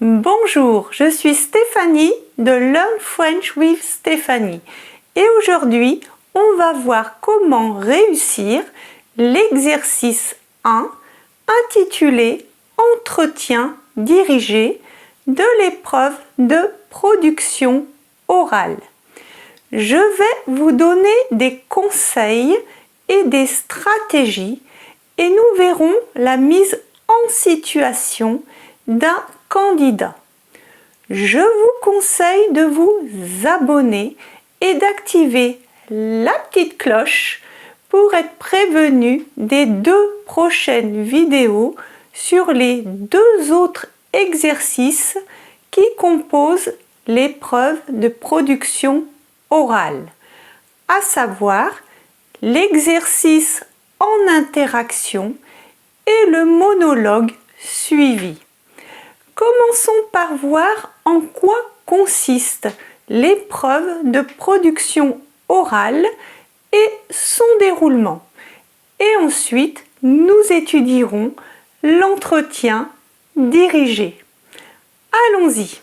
Bonjour, je suis Stéphanie de Learn French with Stéphanie et aujourd'hui on va voir comment réussir l'exercice 1 intitulé Entretien dirigé de l'épreuve de production orale. Je vais vous donner des conseils et des stratégies et nous verrons la mise en situation d'un candidat. Je vous conseille de vous abonner et d'activer la petite cloche pour être prévenu des 2 prochaines vidéos sur les 2 autres exercices qui composent l'épreuve de production orale, à savoir l'exercice en interaction et le monologue suivi. Commençons par voir en quoi consiste l'épreuve de production orale et son déroulement. Et ensuite, nous étudierons l'entretien dirigé. Allons-y.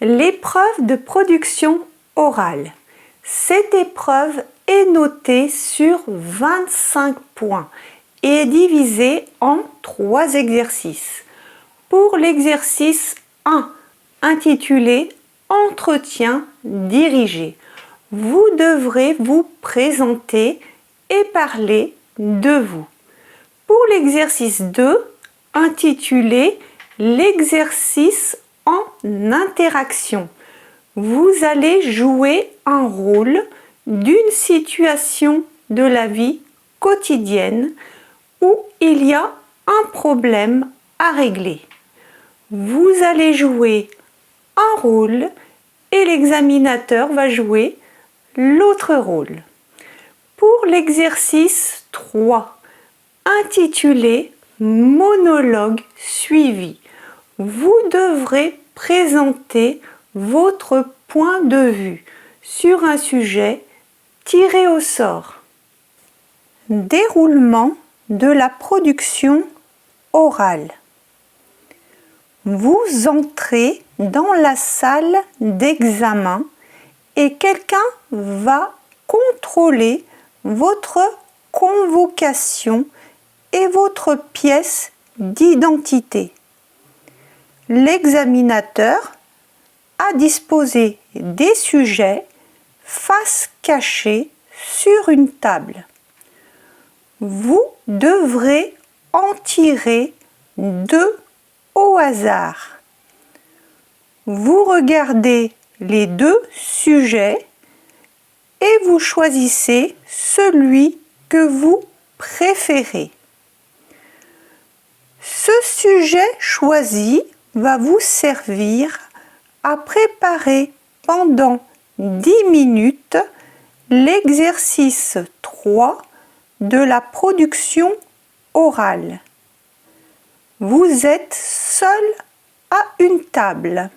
L'épreuve de production orale. Cette épreuve est notée sur 25 points et est divisée en 3 exercices. Pour l'exercice 1, intitulé Entretien dirigé, vous devrez vous présenter et parler de vous. Pour l'exercice 2, intitulé L'exercice en interaction, vous allez jouer un rôle d'une situation de la vie quotidienne où il y a un problème à régler. Vous allez jouer un rôle et l'examinateur va jouer l'autre rôle. Pour l'exercice 3, intitulé Monologue suivi, vous devrez présenter votre point de vue sur un sujet tiré au sort. Déroulement de la production orale. Vous entrez dans la salle d'examen et quelqu'un va contrôler votre convocation et votre pièce d'identité. L'examinateur a disposé des sujets face cachée sur une table. Vous devrez en tirer 2 au hasard. Vous regardez les 2 sujets et vous choisissez celui que vous préférez. Ce sujet choisi va vous servir à préparer pendant 10 minutes l'exercice 3 de la production orale. Vous êtes seul à une table.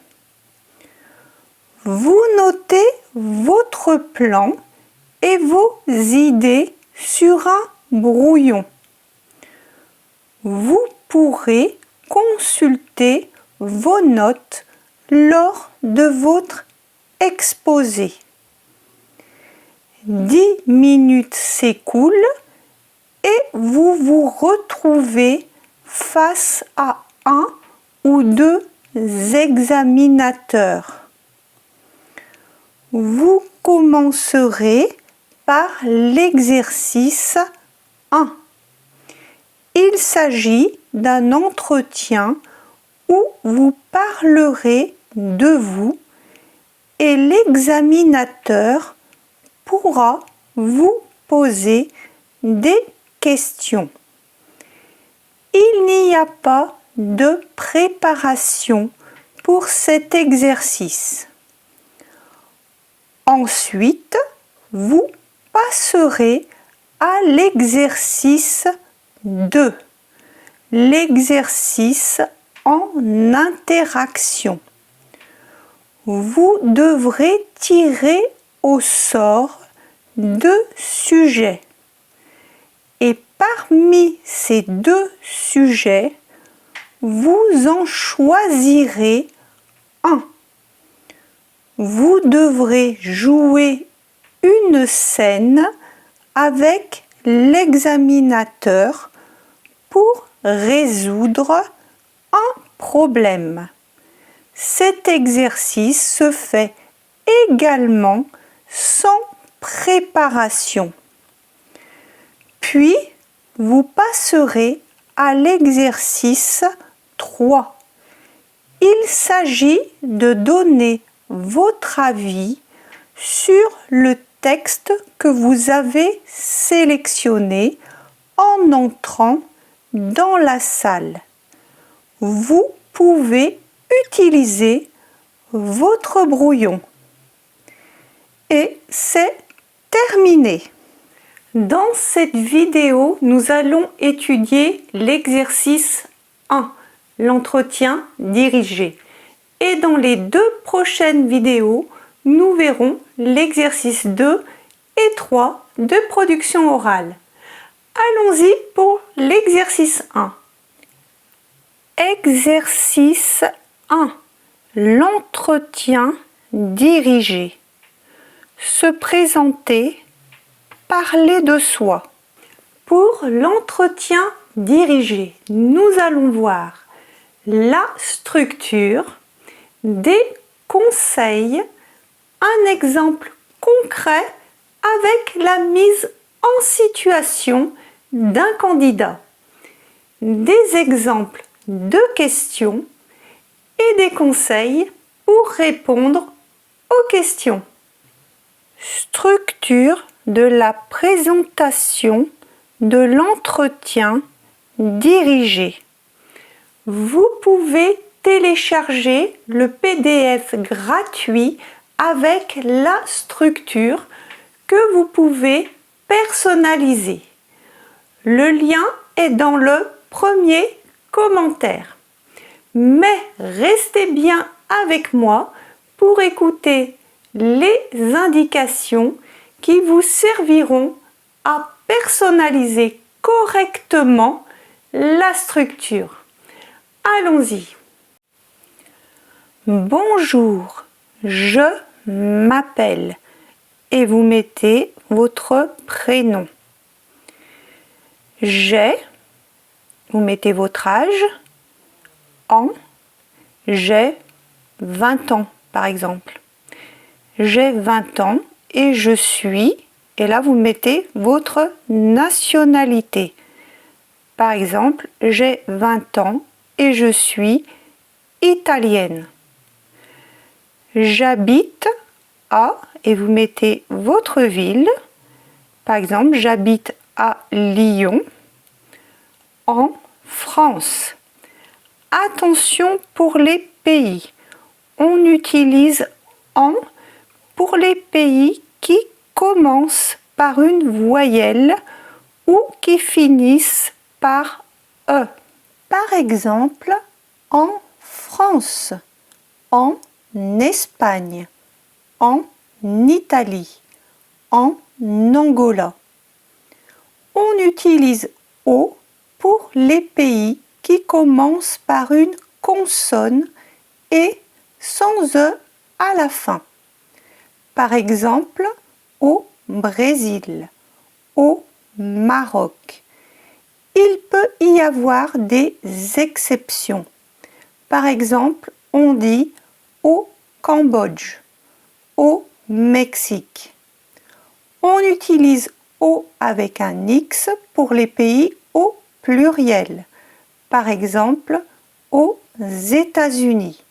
Vous notez votre plan et vos idées sur un brouillon. Vous pourrez consulter vos notes lors de votre exposé. 10 minutes s'écoulent et vous vous retrouvez face à 1 ou 2 examinateurs. Vous commencerez par l'exercice 1. Il s'agit d'un entretien où vous parlerez de vous et l'examinateur pourra vous poser des questions. Il n'y a pas de préparation pour cet exercice. Ensuite, vous passerez à l'exercice 2, l'exercice en interaction. Vous devrez tirer au sort 2 sujets. Et parmi ces 2 sujets, Vous en choisirez un. Vous devrez jouer une scène avec l'examinateur pour résoudre un problème. Cet exercice se fait également sans préparation. Puis, vous passerez à l'exercice 3. Il s'agit de donner votre avis sur le texte que vous avez sélectionné en entrant dans la salle. Vous pouvez utiliser votre brouillon. Et c'est terminé. Dans cette vidéo, nous allons étudier l'exercice 1, l'entretien dirigé. Et dans les 2 prochaines vidéos, nous verrons l'exercice 2 et 3 de production orale. Allons-y pour l'exercice 1. Exercice 1. L'entretien dirigé. Se présenter, parler de soi. Pour l'entretien dirigé, nous allons voir la structure, des conseils, un exemple concret avec la mise en situation d'un candidat, des exemples de questions et des conseils pour répondre aux questions. Structure de la présentation de l'entretien dirigé. Vous pouvez télécharger le PDF gratuit avec la structure que vous pouvez personnaliser. Le lien est dans le premier commentaire. Mais restez bien avec moi pour écouter les indications qui vous serviront à personnaliser correctement la structure. Allons-y. Bonjour, je m'appelle et vous mettez votre prénom. J'ai, vous mettez votre âge, j'ai 20 ans par exemple. J'ai 20 ans et je suis, et là vous mettez votre nationalité. Par exemple, j'ai 20 ans et je suis italienne. J'habite à, et vous mettez votre ville. Par exemple, j'habite à Lyon, en France. Attention pour les pays. On utilise en pour les pays qui commencent par une voyelle ou qui finissent par E. Par exemple, en France, en Espagne, en Italie, en Angola. On utilise O pour les pays qui commencent par une consonne et sans E à la fin. Par exemple, au Brésil, au Maroc. Il peut y avoir des exceptions. Par exemple, on dit au Cambodge, au Mexique. On utilise au avec un X pour les pays au pluriel. Par exemple, aux États-Unis.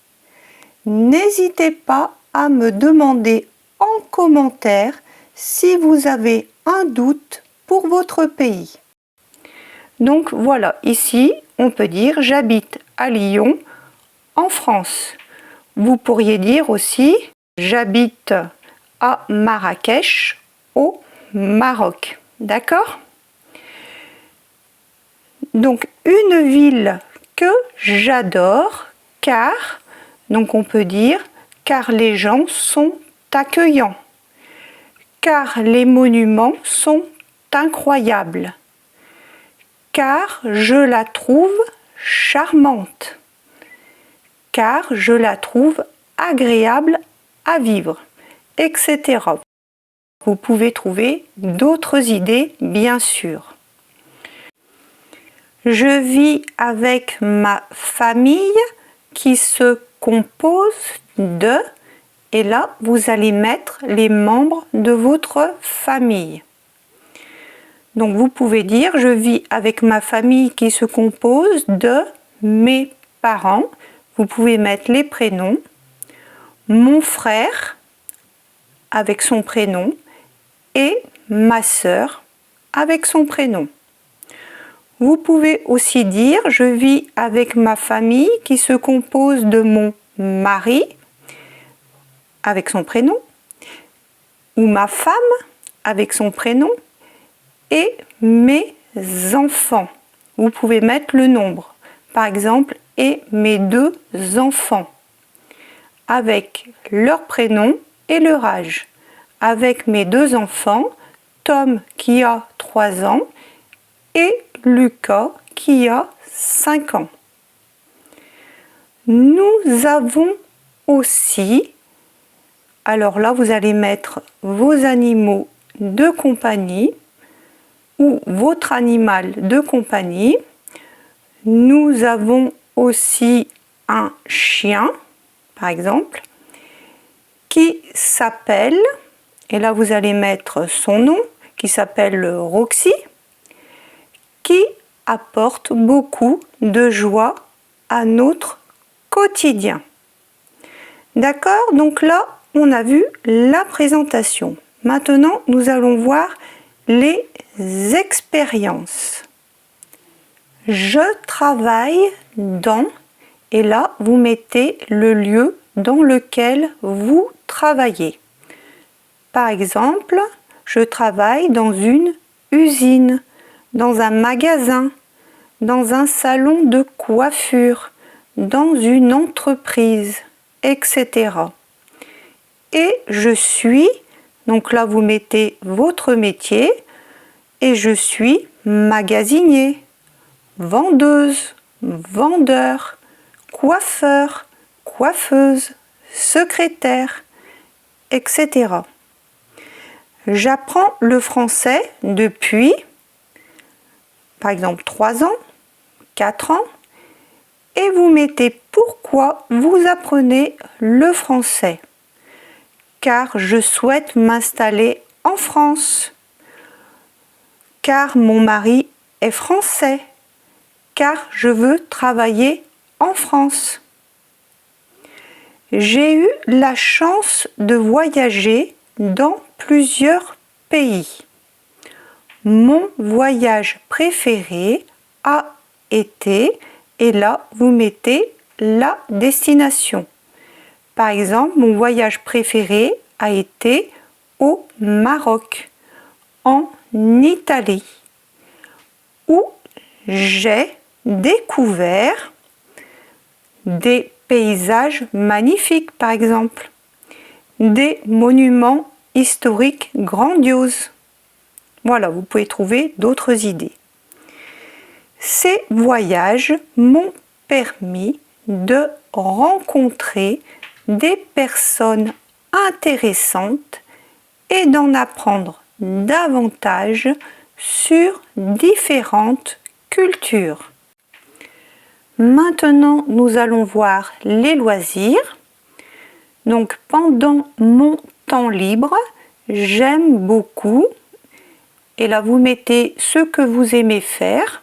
N'hésitez pas à me demander en commentaire si vous avez un doute pour votre pays. Donc voilà, ici on peut dire j'habite à Lyon en France. Vous pourriez dire aussi j'habite à Marrakech au Maroc. D'accord? Donc une ville que j'adore car, donc on peut dire car les gens sont accueillants, car les monuments sont incroyables, car je la trouve charmante, car je la trouve agréable à vivre, etc. Vous pouvez trouver d'autres idées, bien sûr. Je vis avec ma famille qui se compose de, et là vous allez mettre les membres de votre famille. Donc vous pouvez dire je vis avec ma famille qui se compose de mes parents. Vous pouvez mettre les prénoms. Mon frère avec son prénom et ma sœur avec son prénom. Vous pouvez aussi dire je vis avec ma famille qui se compose de mon mari avec son prénom ou ma femme avec son prénom et mes enfants. Vous pouvez mettre le nombre. Par exemple, et mes 2 enfants avec leur prénom et leur âge. Avec mes 2 enfants, Tom qui a 3 ans et Lucas qui a 5 ans. Nous avons aussi, alors là vous allez mettre vos animaux de compagnie ou votre animal de compagnie. Nous avons aussi un chien, par exemple, qui s'appelle, et là vous allez mettre son nom, qui s'appelle Roxy, qui apporte beaucoup de joie à notre quotidien. D'accord? Donc là, on a vu la présentation. Maintenant, nous allons voir les expériences. Je travaille dans, et là, vous mettez le lieu dans lequel vous travaillez. Par exemple, je travaille dans une usine, dans un magasin, dans un salon de coiffure, dans une entreprise, etc. Et je suis, donc là vous mettez votre métier, et je suis magasinier, vendeuse, vendeur, coiffeur, coiffeuse, secrétaire, etc. J'apprends le français depuis, par exemple, 3 ans, 4 ans, et vous mettez pourquoi vous apprenez le français. Car je souhaite m'installer en France. Car mon mari est français. Car je veux travailler en France. J'ai eu la chance de voyager dans plusieurs pays. Mon voyage préféré a été, et là vous mettez la destination. Par exemple, mon voyage préféré a été au Maroc, en Italie, où j'ai découvert des paysages magnifiques, par exemple, des monuments historiques grandioses. Voilà, vous pouvez trouver d'autres idées. Ces voyages m'ont permis de rencontrer des personnes intéressantes et d'en apprendre davantage sur différentes cultures. Maintenant, nous allons voir les loisirs. Donc, pendant mon temps libre, j'aime beaucoup, et là vous mettez ce que vous aimez faire.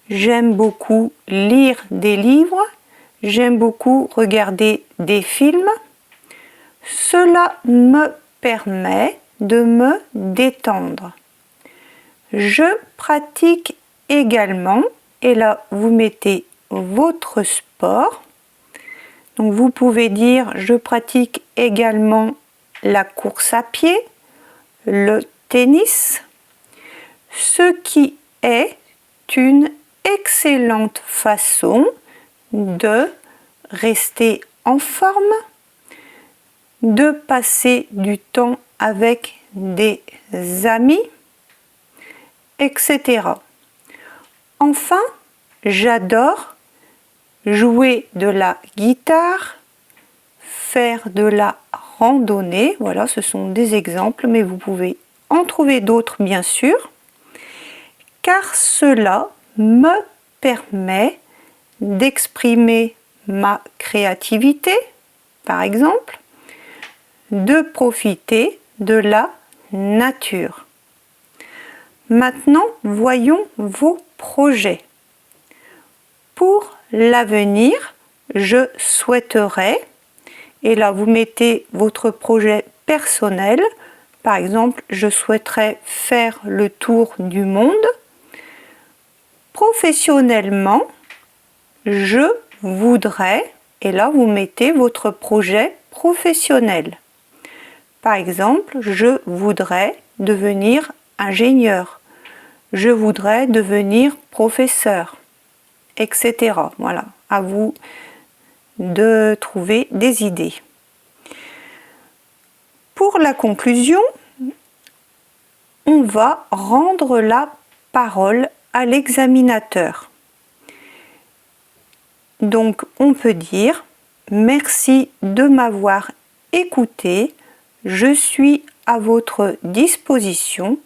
J'aime beaucoup lire des livres, j'aime beaucoup regarder des films. Cela me permet de me détendre. Je pratique également, et là vous mettez votre sport. Donc vous pouvez dire je pratique également la course à pied, le tennis, ce qui est une excellente façon de rester en forme, de passer du temps avec des amis, etc. Enfin, J'adore jouer de la guitare, faire de la randonnée. Voilà, ce sont des exemples, mais vous pouvez en trouver d'autres bien sûr, car cela me permet d'exprimer ma créativité, par exemple, de profiter de la nature. Maintenant, voyons vos projets. Pour l'avenir, je souhaiterais, et là vous mettez votre projet personnel, par exemple, je souhaiterais faire le tour du monde. Professionnellement, je voudrais, et là vous mettez votre projet professionnel. Par exemple, je voudrais devenir ingénieur, je voudrais devenir professeur, etc. Voilà, à vous de trouver des idées. Pour la conclusion, on va rendre la parole à l'examinateur. Donc on peut dire « Merci de m'avoir écouté, je suis à votre disposition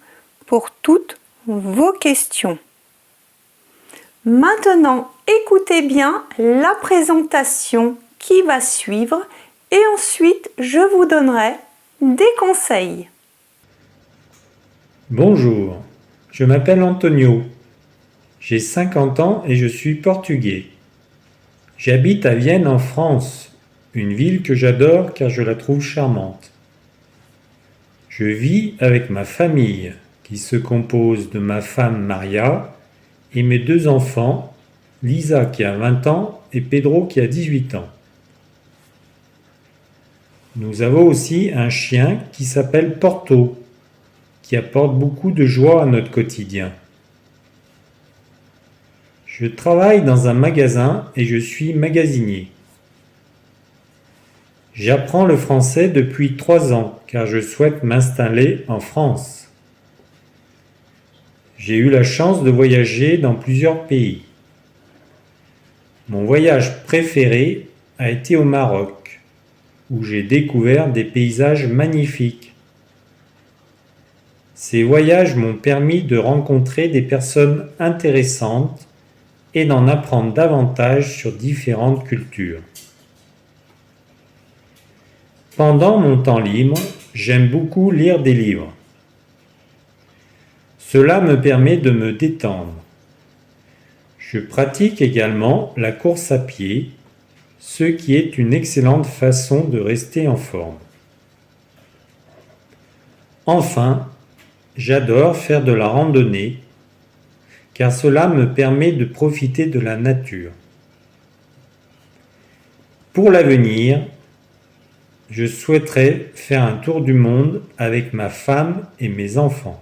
pour toutes vos questions. » Maintenant, écoutez bien la présentation qui va suivre et ensuite je vous donnerai des conseils. Bonjour, je m'appelle Antonio. J'ai 50 ans et je suis portugais. J'habite à Vienne en France, une ville que j'adore car je la trouve charmante. Je vis avec ma famille qui se compose de ma femme Maria et mes 2 enfants, Lisa qui a 20 ans et Pedro qui a 18 ans. Nous avons aussi un chien qui s'appelle Porto, qui apporte beaucoup de joie à notre quotidien. Je travaille dans un magasin et je suis magasinier. J'apprends le français depuis 3 ans car je souhaite m'installer en France. J'ai eu la chance de voyager dans plusieurs pays. Mon voyage préféré a été au Maroc, où j'ai découvert des paysages magnifiques. Ces voyages m'ont permis de rencontrer des personnes intéressantes et d'en apprendre davantage sur différentes cultures. Pendant mon temps libre, j'aime beaucoup lire des livres. Cela me permet de me détendre. Je pratique également la course à pied, ce qui est une excellente façon de rester en forme. Enfin, j'adore faire de la randonnée, car cela me permet de profiter de la nature. Pour l'avenir, je souhaiterais faire un tour du monde avec ma femme et mes enfants.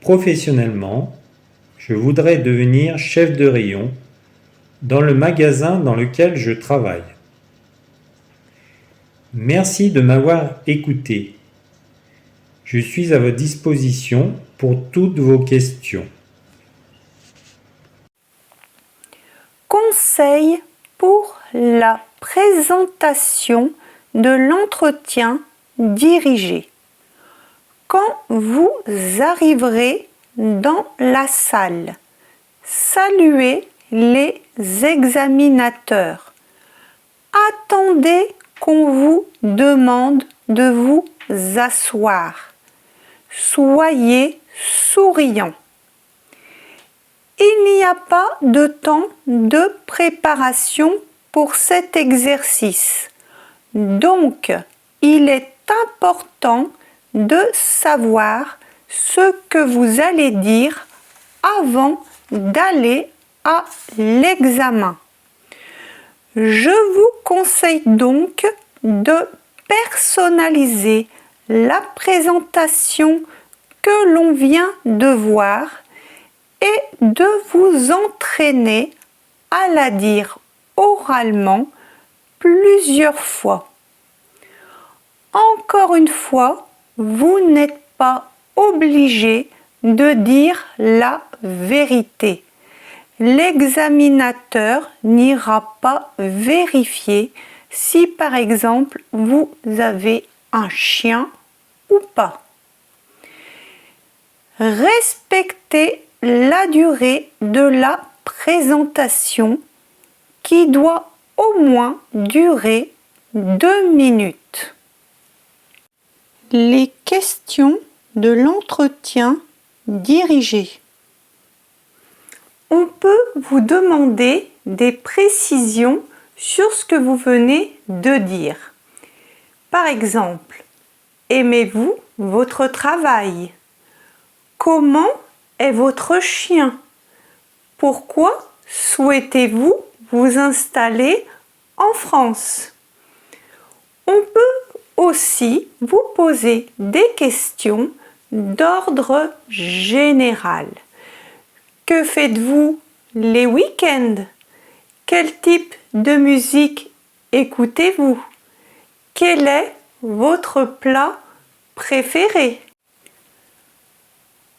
Professionnellement, je voudrais devenir chef de rayon dans le magasin dans lequel je travaille. Merci de m'avoir écouté. Je suis à votre disposition pour toutes vos questions. Conseil pour la présentation de l'entretien dirigé. Quand vous arriverez dans la salle, saluez les examinateurs. Attendez qu'on vous demande de vous asseoir. Soyez souriant. Il n'y a pas de temps de préparation pour cet exercice. Donc, il est important de savoir ce que vous allez dire avant d'aller à l'examen. Je vous conseille donc de personnaliser la présentation que l'on vient de voir et de vous entraîner à la dire oralement plusieurs fois. Encore une fois, vous n'êtes pas obligé de dire la vérité. l'examinateur n'ira pas vérifier si par exemple vous avez un chien ou pas. Respectez la durée de la présentation qui doit au moins durer 2 minutes. Les questions de l'entretien dirigé. On peut vous demander des précisions sur ce que vous venez de dire. Par exemple, aimez-vous votre travail? Comment est votre chien? Pourquoi souhaitez-vous vous installer en France? On peut aussi vous poser des questions d'ordre général. Que faites-vous les week-ends? Quel type de musique écoutez-vous? Quel est votre plat préféré?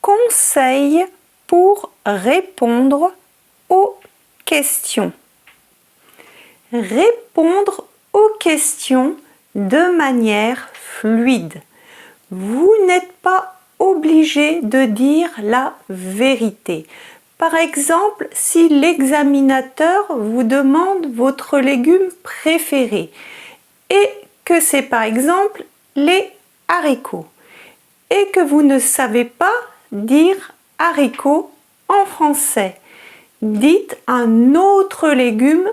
Conseils pour répondre aux questions. Répondre aux questions de manière fluide. Vous n'êtes pas obligé de dire la vérité. Par exemple, si l'examinateur vous demande votre légume préféré et que c'est par exemple les haricots et que vous ne savez pas dire haricots en français, dites un autre légume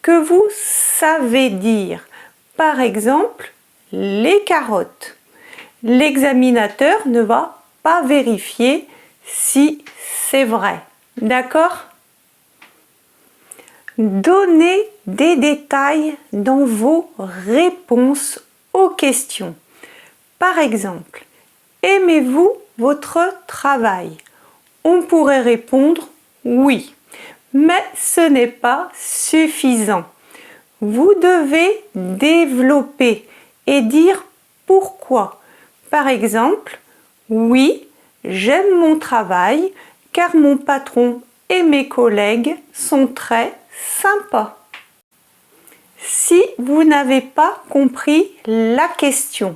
que vous savez dire. Par exemple, les carottes. L'examinateur ne va pas vérifier si c'est vrai. D'accord? Donnez des détails dans vos réponses aux questions. Par exemple, aimez-vous votre travail? On pourrait répondre oui, mais ce n'est pas suffisant. Vous devez développer et dire pourquoi. Par exemple, oui, j'aime mon travail car mon patron et mes collègues sont très sympas. Si vous n'avez pas compris la question,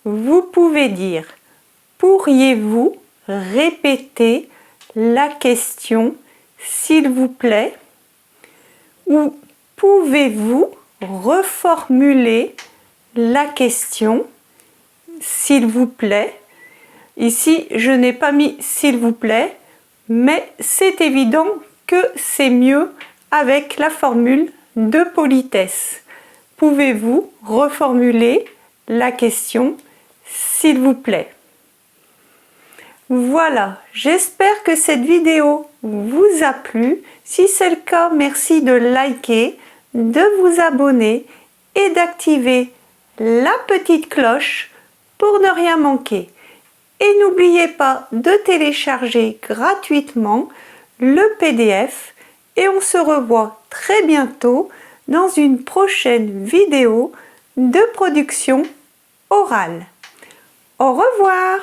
vous pouvez dire « Pourriez-vous répéter la question, s'il vous plaît ?» ou « Pouvez-vous reformuler la question, s'il vous plaît ?» Ici, je n'ai pas mis « s'il vous plaît », mais c'est évident que c'est mieux avec la formule de politesse. Pouvez-vous reformuler la question, s'il vous plaît? Voilà, j'espère que cette vidéo vous a plu. Si c'est le cas, merci de liker, de vous abonner et d'activer la petite cloche pour ne rien manquer. Et n'oubliez pas de télécharger gratuitement le PDF et on se revoit très bientôt dans une prochaine vidéo de production orale. Au revoir!